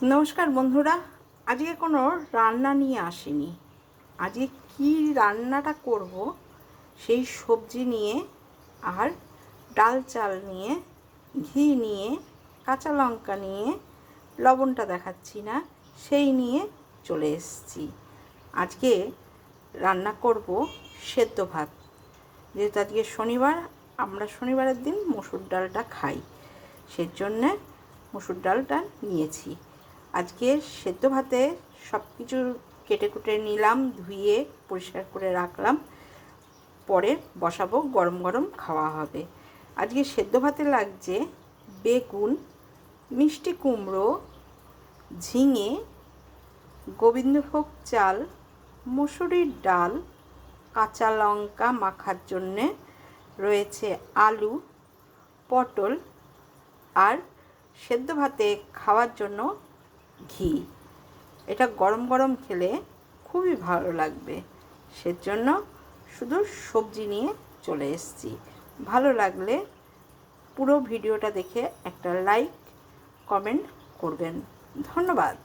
নমস্কার বন্ধুরা, আজকে কোনো রান্না নিয়ে আসিনি। আজকে কি রান্নাটা করব সেই সবজি নিয়ে আর ডাল চাল নিয়ে, ঘি নিয়ে, কাঁচা লঙ্কা নিয়ে, লবণটা দেখাচ্ছি না, সেই নিয়ে চলে এসেছি। আজকে রান্না করব সেদ্ধ ভাত। যেহেতু আজকে শনিবার, আমরা শনিবারের দিন মসুর ডালটা খাই, সেজন্যে মসুর ডালটা নিয়েছি। আজকে সেদ্ধ ভাতে সব কিছু কেটে কুটে নিলাম, ধুয়ে পরিষ্কার করে রাখলাম, পরে বসাবো, গরম গরম খাওয়া হবে। আজকে সেদ্ধ ভাতে লাগছে বেগুন, মিষ্টি কুমড়ো, ঝিঙে, গোবিন্দভোগ চাল, মুসুরির ডাল, কাঁচা লঙ্কা মাখার জন্যে রয়েছে আলু, পটল, আর সেদ্ধ ভাতে খাওয়ার জন্য ঘি। এটা গরম গরম খেলে খুবই ভালো লাগবে, সেজন্য শুধু সবজি নিয়ে চলে এসেছি। ভালো লাগলে পুরো ভিডিওটা দেখে একটা লাইক কমেন্ট করবেন। ধন্যবাদ।